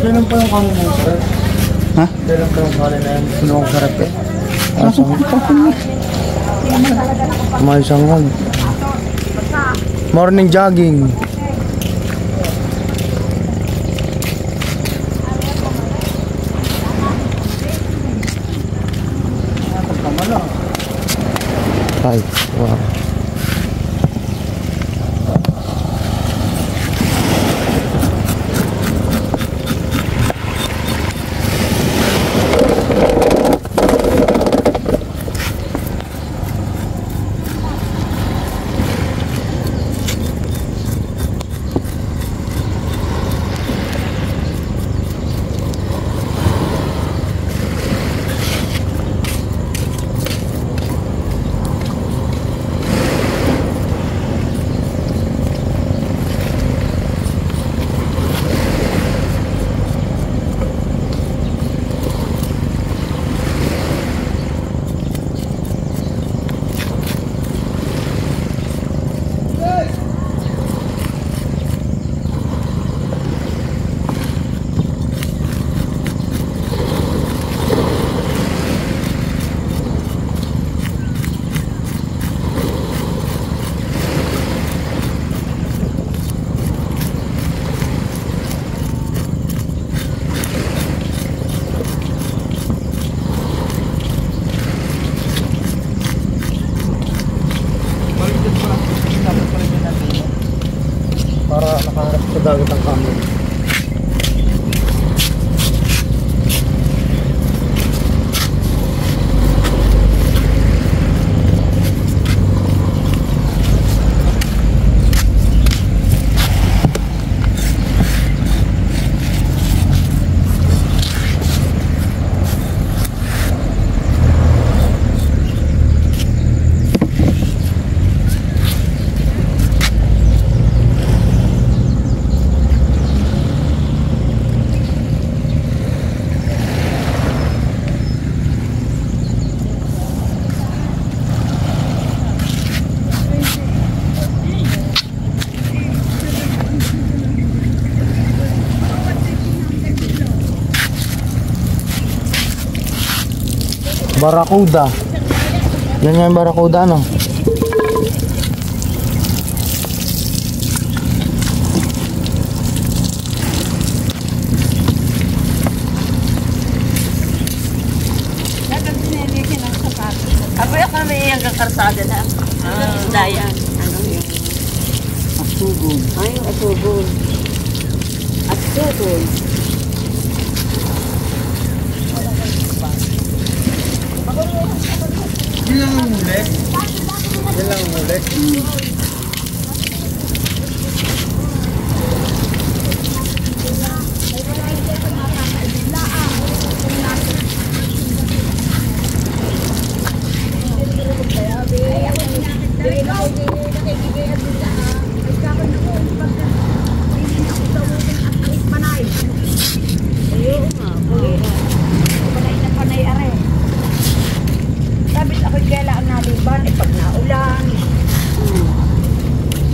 Kailan pa yung kanin mo, sir? Ha? Kailan pa yung kanin na yan? Sinukong sarap eh. Pasok ko na. May sangag. Morning jogging. Ay, wow. Para nakaharap sa dagat ang camera. Barracuda. Yan yung barracuda, no? Apo yung kami yung kakartada na. Dayan. Ano yung? Asugon. Ay, yung asugon. Asugon. Yan lang ang huli. Yan lang ang huli.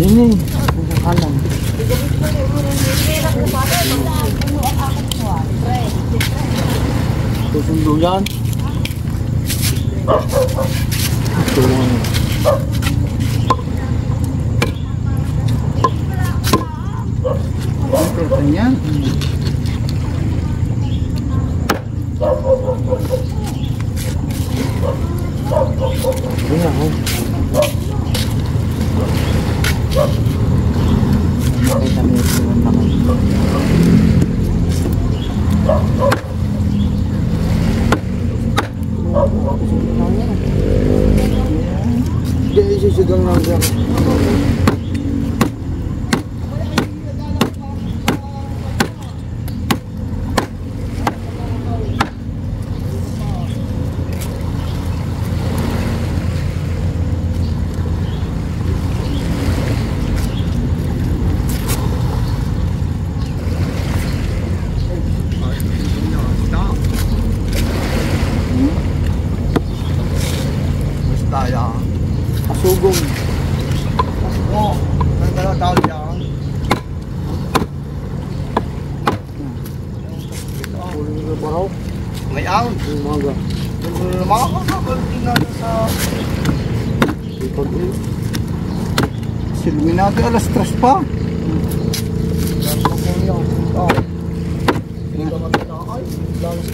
Yan eh. Alam. Susundo yan. Tulungan. Ito yan. Yan ako. Kita mo yung naman. Hindi sisigang lang siya. Asugong. Oo. Ang dalawa tao diyan. baraw. May out. Umaga. Makakakabalting na sa... Ipag eh. Silminado alas 3 pa.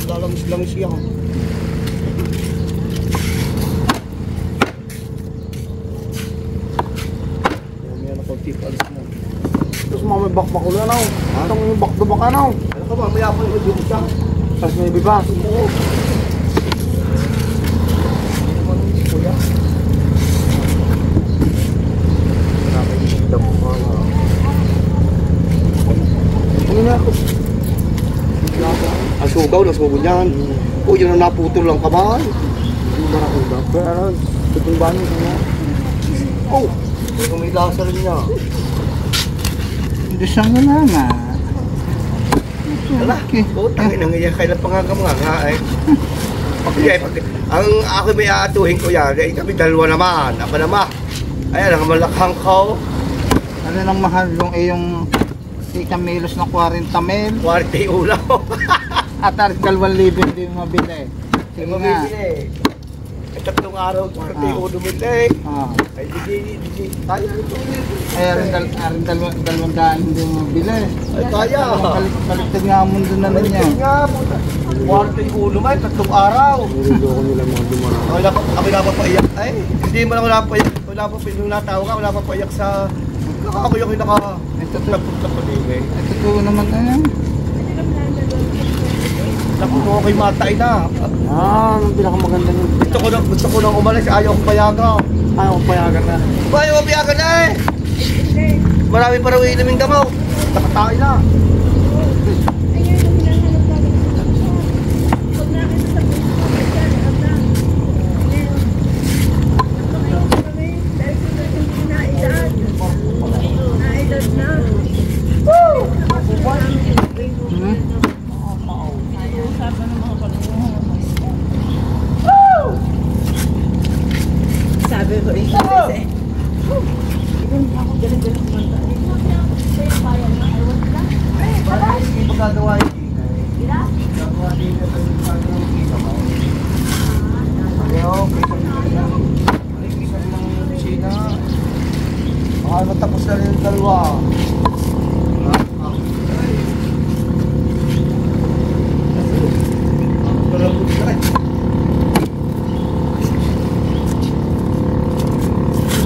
Lalamis siya. May ano pag tipalis mo. Tapos mga may bakbak ulo na. Itong yung bakdo-bak na. Ano ka ba? Maya pa yung yung siya. Tapos may biba. Oo. Hindi naman kuya. Ano na ako? Ang sugaw ng sugo niyan. O yun ang naputol lang kamay. Yung barakuda. Pero ano, tutong banyo sa mga. Oh, may lasa rin niya. Hindi siyang nga nga. Ala, tangin ang iya, kailan pa nga ay. Ang ako may aatuhin ko yan, eh, kami dalawa naman, ako naman. Ayan, ang malakhang ko, Ano nang mahal yung yung Camelos na 40 mil? 40 ulaw. At 2,000 hindi mo mabili. Ay, Sige nga. mabibili. Ay, 3 araw, 40 ulo bili. Ah. Ay, di, kaya ito yun. Ay, dalawang daan hindi mo mabili. Ay, kaya. Baliktad nga ang mundo na Baliktad niya. nga, puta. 40 ulo may, 3 araw. Nililoko nila mga dumara. Wala pa paiyak. Ay, hindi mo lang wala pa paiyak. Wala pa, nung natawa ka, wala pa paiyak sa... Ako yung Ito napunta pa din eh. totoo naman na yan. Napuno ko yung matay na. Ang pinakamaganda nyo. Gusto ko nang umalis, ayaw kong payagan. Ayaw kong payagan na. Ba, ayaw kong payagan na eh. Marami pa raw inumin damaw. Nakatae na. Sabi ko eh. Hindi magagawa yun. Gagawa din na sa kita mo. Ayaw, kisa rin ng opisina. Baka matapos na rin yung dalawa.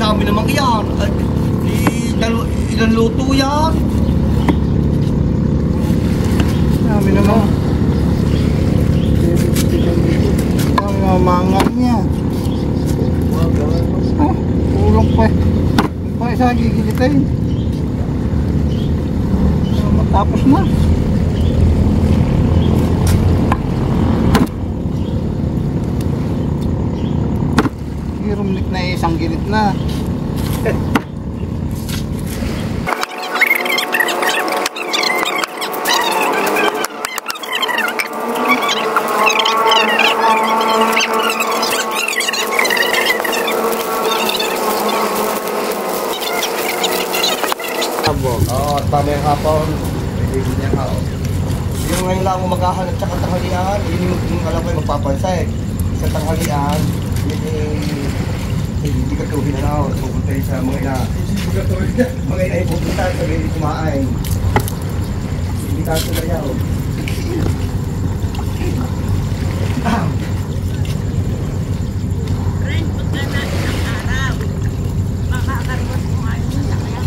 Dami namang iyan. Ilan luto yan? Dami naman. Ang mamangal niya. Ah, ulong pa eh. Pa isa gigilitin. Matapos na. Rumlik na isang gilid na. Oo, at mamayang hapon. Yung ngayon lang mo maghahanap sa katanghalian, yun yung alam ko yung magpapansin. Sa tanghalian, hindi ka tuhin na ako, pupunta sa mga ina. Mga ina ay pupunta sa mga kumain. Hindi ka ito na yaw. Friend, pagka na isang araw, makakarwas mo nga yun na kaya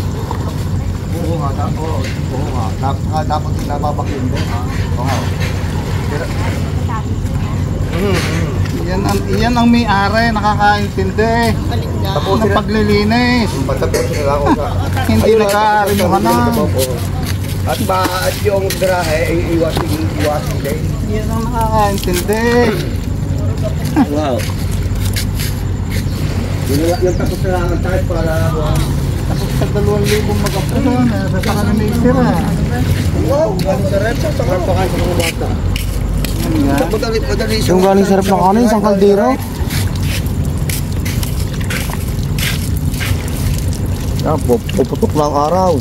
Oo nga, oo nga. Dapat nababakin din. Oo nga. Pero, Yan ang may-ari, nakakaintindi ng paglilinis. patapusin na lang ako sa... Hindi nag-aarimuhan na. At yung grahe, iwasin din. Yan ang nakakaintindi. Wow. Yung tapos na lang ang tayo para... Tapos sa 2,000 mag-apula, nasa ka na may sira. Wow, galing sa rep. Sa karpakan sa mga bata. Yan nga. Madali siya. Yung galing sarap ng kanin, isang kaldero. Yan, puputok na ang araw.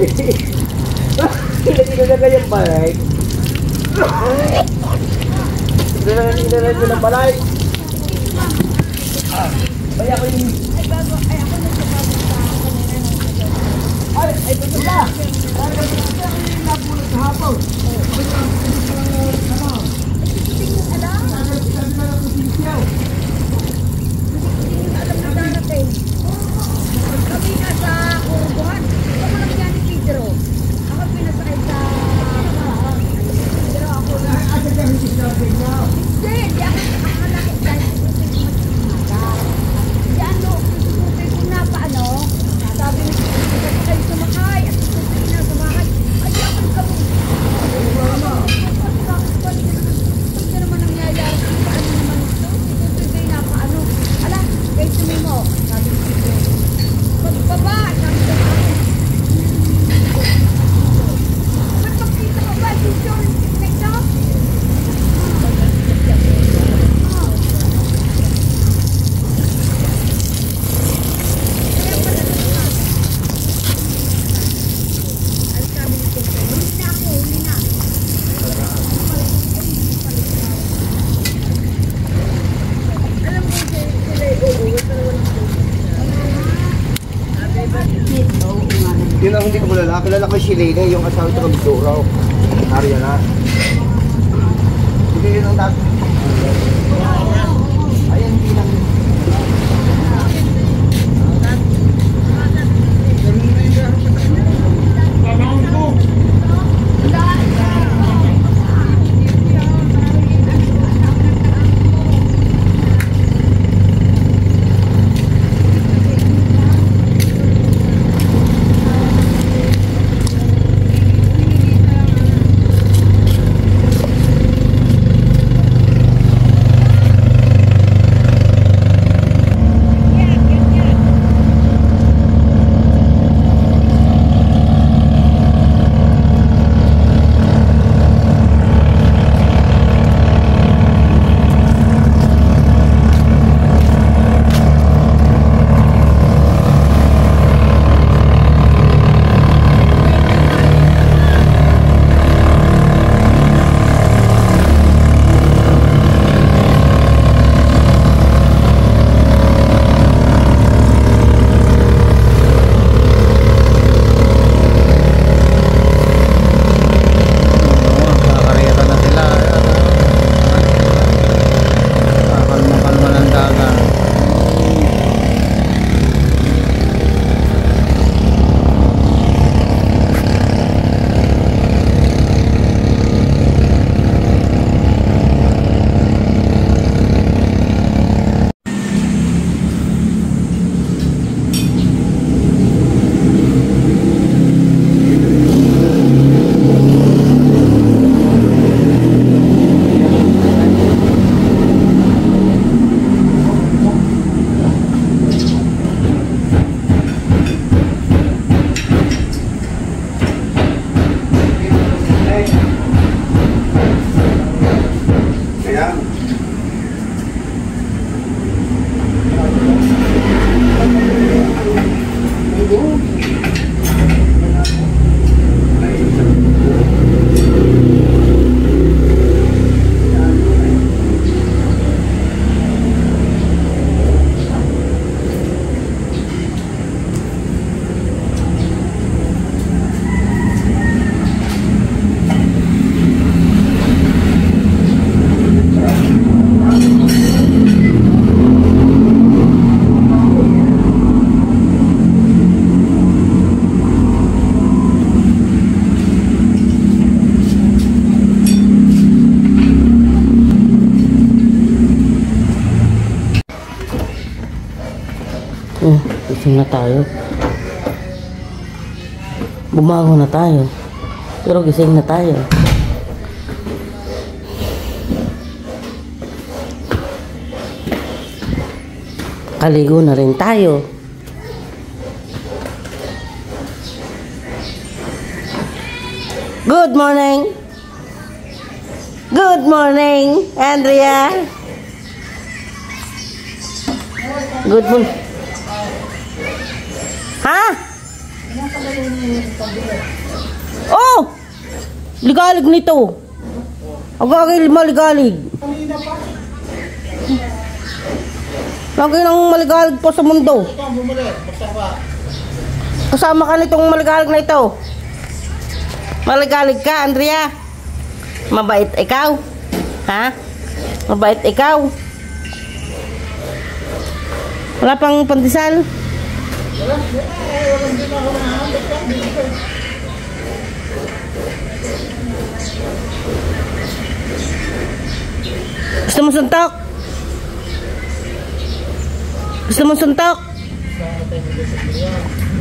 Hindi ka ganyan balay. Hindi na balay. Kaya ko yung... Ay, ito ba? Kaya ko yung nabulot sa hapon. Kami nasa Uruguan. Ako lang yan ni Pedro. Ako pinasakay sa... Pero ako na... Hindi, di ako nakalakit dahil di ano, sususukin kung napaano. Sabi ni Pedro, kayo sumakay. At susukin na sumakay. Ay, ako kami. Hindi naman nangyayari. Paano naman ito? Susukin kayo napaano. Ala, kayo sumimo. Sabi ni Pedro. Pagbaba, sabi ko ako. Ba't magkita ka ba? Dito, ito? Ay, sabi ni Pedro, huli na ako, huli na. Alam mo, sila uuwi, pero walang Yun ang hindi ko kilala. Kilala ko si Lene, yung asawa ito kang Duraw. Arya na. Hindi yun ang dati. Ayan, hindi lang. Gising na tayo. Bumago na tayo. Pero gising na tayo. Kaligo na rin tayo. Good morning! Good morning, Andrea! Good morning. Ha? Oh! Ligalig nito. Agagay maligalig. Lagi nang maligalig po sa mundo. Kasama ka nitong maligalig na ito. Maligalig ka, Andrea. Mabait ikaw. Ha? Mabait ikaw. Wala pang pandesal? Gusto mo suntok? Gusto mo suntok?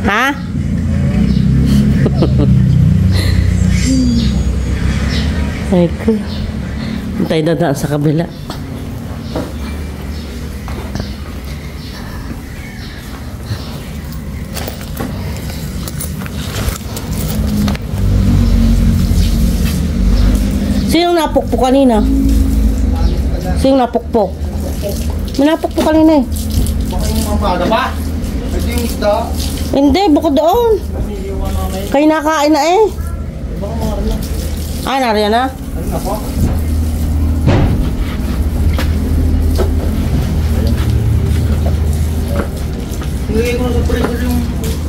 Ha? Ay ko. Tayo dadaan sa kabila. Sinong napukpok kanina? Sinong napukpok? May napukpok kanina eh. Baka yung mamada ba? Ito yung isda. Hindi, bukod doon. Kayo nakain na eh. Ah, nariyan na? Ano na po? Nilagay ko na sa freezer yung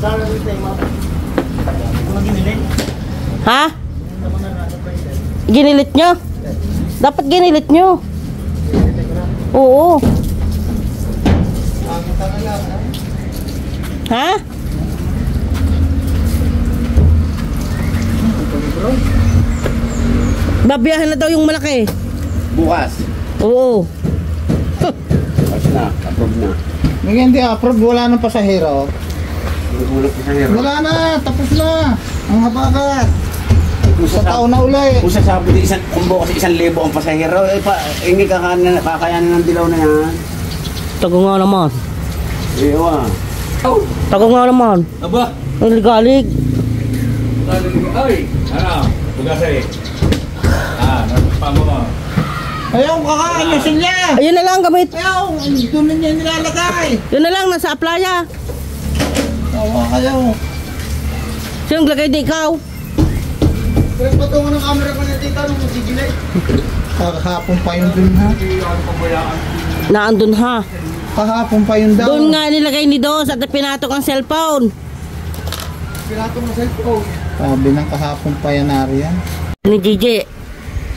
dala dito yung mapa. Hindi ko na ginilin. Ha? Yung naman na nasa freezer. Ginilit nyo? Dapat ginilit nyo. Oo. Ang tanga lang, ha? Ha? Babiyahan na daw yung malaki. Bukas. Oo. Tapos na, approve na. Hindi approve, wala nang pasahero. Wala na, tapos na. Ang habagat. Sa taon na uli. Kung sasabi din kung bukas 1,000 ang pasahero, hindi kakayanin ng dilaw na yan. Tago nga naman. Ewa. Tago nga naman. Aba? Ang ligalig. Ay, ano? Bugasay. Pamo mo. Ayaw, kakain niya sila. Ayun na lang gamit. Ayaw, doon na niya nilalagay. Yun na lang, nasa playa. Tawa kayo. Sinong lagay di ikaw? Pero patungan ng camera ko na dito, ano mo sigilay? Kahapon pa yun dun ha. Naandun ha. Kahapon pa yun daw. Doon nga nilagay ni Dos at pinatok ang cellphone. Pinatong na cellphone. Sabi ng kahapon pa yan Arian. Ni Gigi.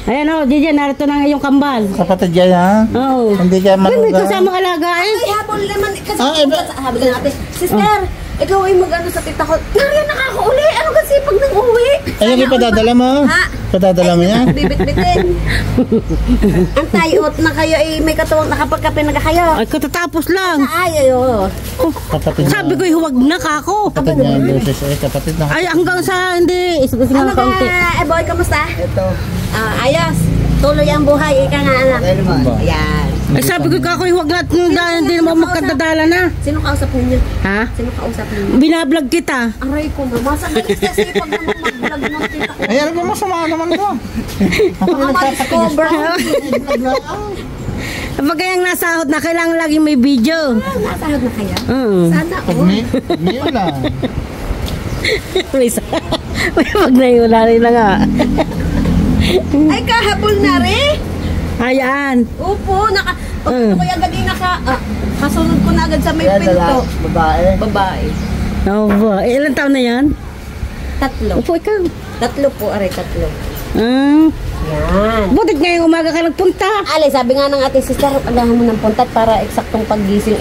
Ayan o, Gigi, narito na nga yung kambal. Kapatid yan ha. Oo. Hindi kaya May maluga. kasamang alaga eh. Ay, habol naman. Kasi iba. sabi ka natin, sister, ikaw ay mag-ano sa tita ko. Nariyan, nakakauli. Ano kasi pag nang-uwi? Ayun yung padadala mo. Ha? Padadala mo yan. Bibit-bitin. Ang tayot na kayo ay may katuwang nakapagkape na kayo. Ay, katatapos lang. Ay, ayo. Kapatid niya. Sabi ko, huwag na kako. Kapatid niya yung boses. Kapatid na. Ay, hanggang sa hindi. Isipin Ano nga ka, kaunti. boy, kamusta? Ito. Ayos. Tuloy ang buhay. Ika nga, anak. Kaya naman. Ayan. Ay, sabi ko, kako, huwag na. Hindi naman magkadadala na. Sino kausap ninyo? Ha? Sino kausap ninyo? Binablog kita. Aray ko na. Masakit kasi pag naman mag-vlog ng tita ko. Ay, ano ba masama naman ko? Baka ma-discover. Kapag kayang nasahod na, kailangan lagi may video. Nasahod na kaya? Sana Pag oh. may lang. May wag na yun, rin na nga. Ay, kahabol na rin. Ayan. Upo, pag ko agad yung kasunod ko na agad sa may pinto. Babae. Babae. Oh, ba. Ilan taon na yan? 3. Upo ikaw. 3 po, aray, 3. Ah. Yan. Butit ngayong umaga ka nagpunta. Ali, sabi nga ng ating sister, alahan mo ng puntat para eksaktong paggising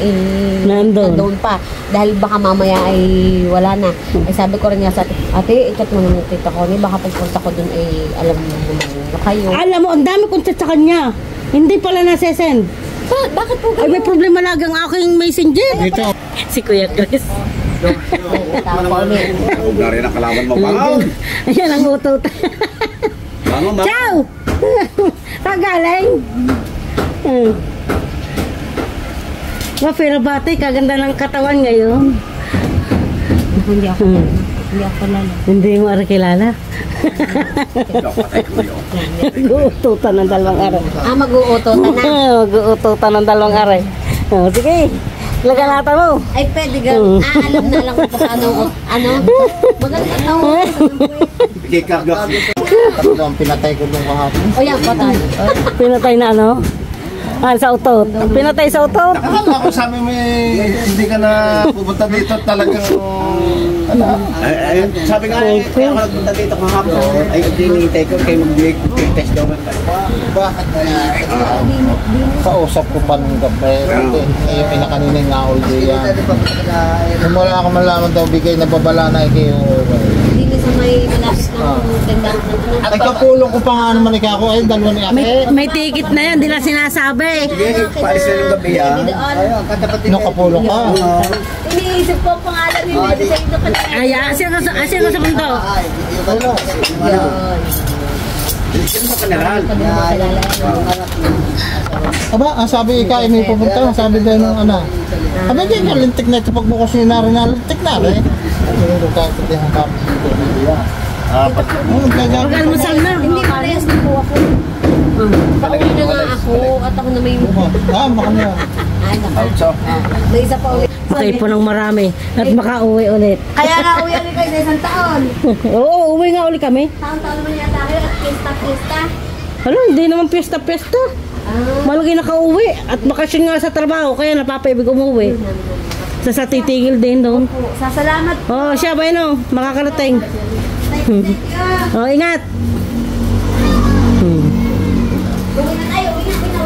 nandun pa. Dahil baka mamaya ay wala na. Ay sabi ko rin niya sa ate, i-chat mo naman tita ko. Baka pagpunta ko dun ay alam mo naman na kayo. Alam mo, ang dami kong chat sa kanya. Hindi pala nasesend. Bakit po Ay, kayo? may problema lang ang aking messenger. Dito. Si Kuya Chris. Tao ko ulit. Huwag na rin ang kalaban mo. Bangon! Ayan ang utot. Bangon ba? Ciao! Pagaling. Pero batay, kaganda ng katawan ngayon. Hindi ako. Hindi ako lalo. Hindi mo ara kilala. Mag-uututan ng dalawang aray. Mag-uuto na. Mag-uututan ng dalawang aray. Oh, sige. Lagalata mo. Ay, pwede ka. Alam na lang kung paano. Maganda na ako. Kikagak. Tatlo ang pinatay ko nung kahapon. O yan, patay. Pinatay na ano? Ah, sa utot. Pinatay sa utot. Akala ko sabi mo hindi ka na pupunta dito talagang Sabi nga, kaya ako nagpunta dito kahapon. Ay, hinihintay ko kayo mag-test daw. Bakit kausap ko pa nung gabi? Eh, pinakanina nga all day yan. Kung wala ako malaman daw, bigay na babala na kayo. Hindi sa may malapit ng tindahan. At kapulong ko pa nga naman ako, ay dalawa ni Ake. May ticket na yan, di na sinasabi. Sige, paalis na yung gabi ah. Nung kapulong ka. Iniisip ko ang pangalan ni Mary sa ito kanina. Ay, asya ko sa mundo. Sino ba kanaral? Aba, ang sabi ika, may pupunta, sabi daw nung ano. Aba, di ka lintik na ito pagbukas nyo na lintik na rin. Yung luka, pati ang kap. Mag-almusal na. Hindi parehas na po ako. Pauwi na nga ako at ako na may... Baka na. Ay, naku. May isa pa ulit. Patay po ng marami at makauwi ulit. Kaya nga uwi kami kayo sa isang taon. Oo, uwi nga ulit kami. Taon-taon naman yata kayo at pista-pista. Ano, hindi naman piyesta-piyesta. Malagi nakauwi at bakasyon nga sa trabaho kaya napapaibig umuwi. Sa titigil din doon. Sasalamat. Oh, siya ba yun, makakarating. Oh, ingat. Uwi na tayo, uwi na.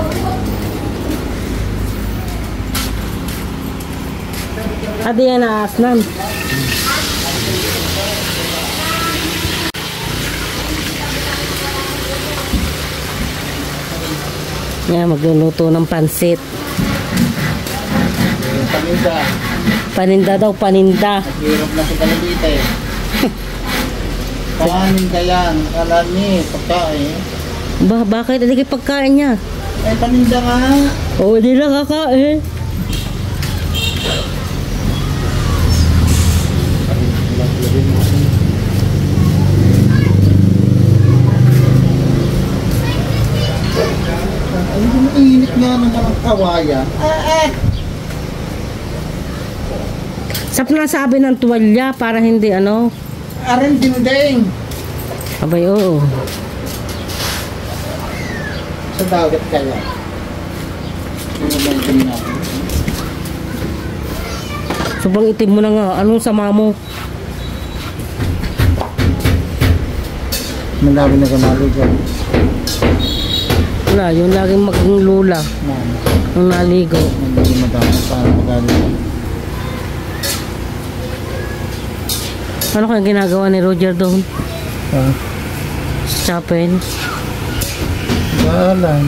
At yan na asnan. Yan, magluluto ng pansit. Paninda. Paninda daw, paninda. Hirap na si Kalabite. Paninda yan. Kalani, pagkain. Bakit? Hindi kayo pagkain niya. Eh, paninda nga. Oo, hindi lang kakain. Ay, mainit nga naman ang kawayan. Sap na sabi ng tuwalya para hindi ano. Arin dinding. Abay, oo. Sa dagat kaya. Pinabangkin natin. Sobrang itim mo na nga. Anong sama mo? Malabi na kanaligo. Wala, yun laging maglula. Nung naligo. Hindi madami pa magaling. Ano kaya ginagawa ni Roger doon? Sa chapel? Bahala.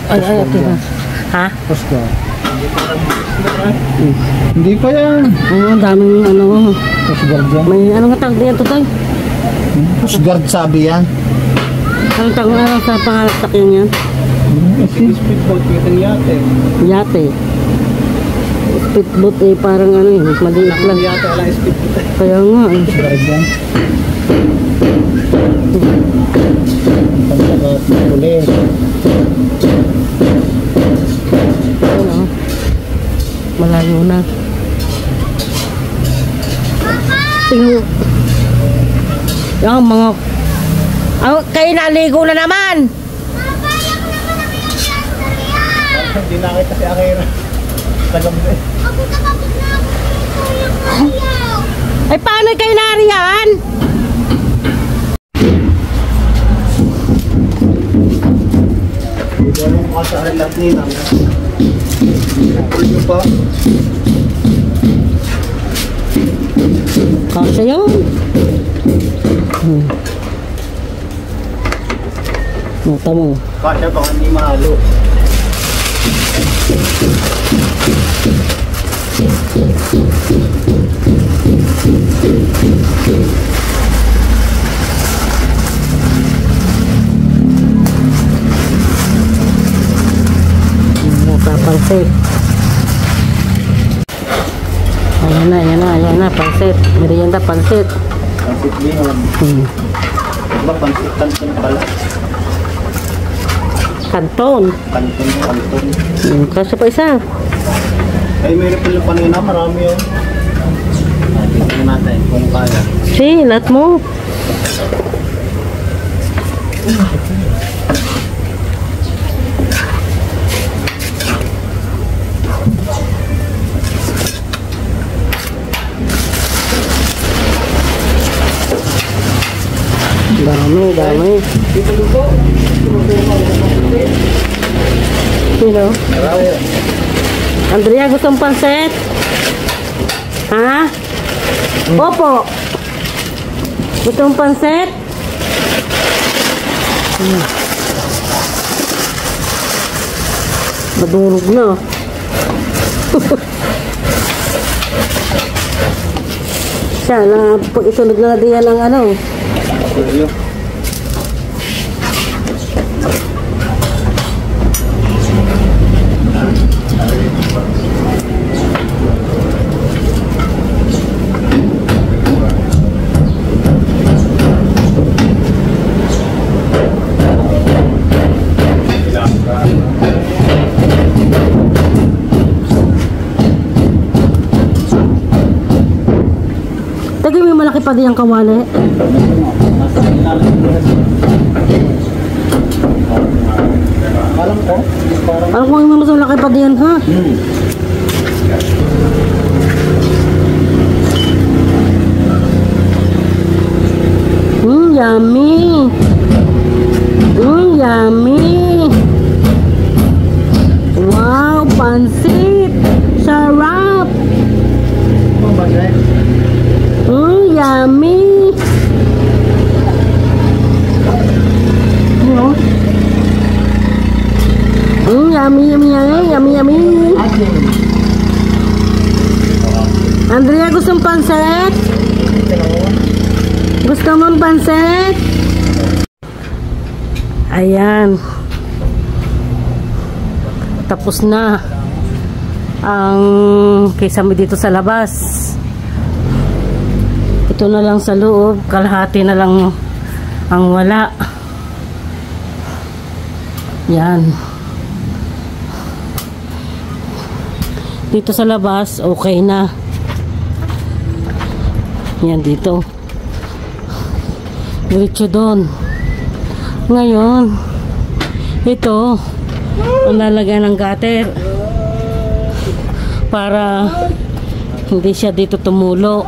Ay, okay na. Ha? Pasko. Hindi pa yan. Oo, ang daming ano. Coast Guard yan. May ano nga tawag dito tayo? Coast Guard sabi yan. Anong tawag ano sa pangalak yan? Speedboat yung yate. Yate. Speedboat eh, parang ano eh, maliit lang. Yate wala speedboat. Kaya nga eh. Coast Guard yan. Pagkakat ng pulis. Ano? Malayo na. Tingnan mo. Yung mga... Oh, kayo naligo na naman! Hindi nakita si Akira. Tagambe. Ay, paano kayo nariyan? Hindi mo makasahan lahat nila. Ano pa? Kasya yun. Nota mo. Kasya baka hindi mahalo. Nota pansit. Yan na, pansit. Merienda, pansit. Pansit bihon. Diba pansit kanton pala? Kanton. Kanton. Kasi pa isa. Ay, mayroon pala kanina, marami yun. Tingnan natin kung kaya. Lahat mo. Dami. Sino? Andrea, gusto mong pansit? Ha? Opo. Gusto mong pansit? Madurog na. Siya, pag isunod na din yan ang ano. Tagay may malaki pa din ang kawali. Alam ko yung mas malaki pa din, ha? Yummy. Yummy. Wow, pansit. Sarap. Yummy. Yummy. Andrea, gusto mong pansit? Gusto mong pansit? Ayan. Tapos na ang kisame dito sa labas. Ito na lang sa loob. Kalahati na lang ang wala. Yan. Dito sa labas, okay na. Yan dito. Diretso doon. Ngayon, ito, ang lalagyan ng gutter para hindi siya dito tumulo.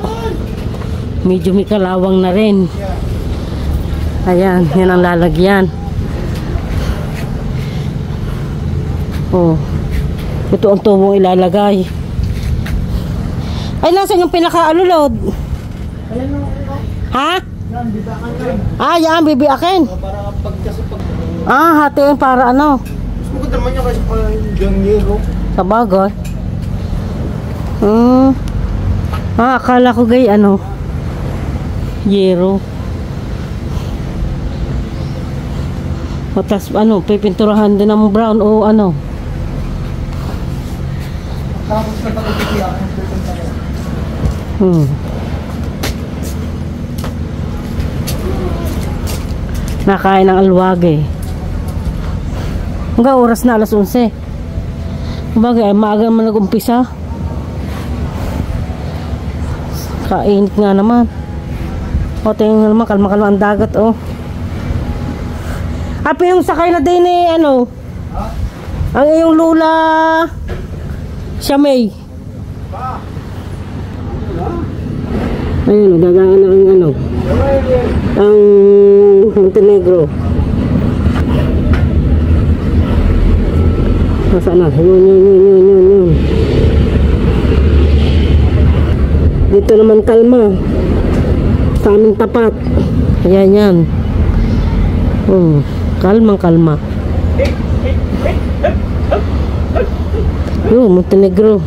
Medyo may kalawang na rin. Ayan, yan ang lalagyan. Oh, ito ang tubong ilalagay. Ay, nasa yung pinaka-alulod? Ha? Yan, bibiakin. Hatiin para ano? Maganda naman niya kasi parang yung yero. Sa bagay. Akala ko gay ano? Yero. Matas ano, pipinturahan din ng brown o ano? Tapos na takot Nakain ng alwage. Hanggang oras na 11:00. Bagay, maaga naman nag-umpisa. Kainit nga naman. O, tingnan naman, kalma-kalma ang dagat, oh. Apo yung sakay na din ano? Ang iyong lula siya may. Ayun, dagaan na ang ano. Ang Montenegro. Nasaan na? Yun. Dito naman kalma. Sa aming tapat. Ayan yan. Kalma. Yun, Montenegro.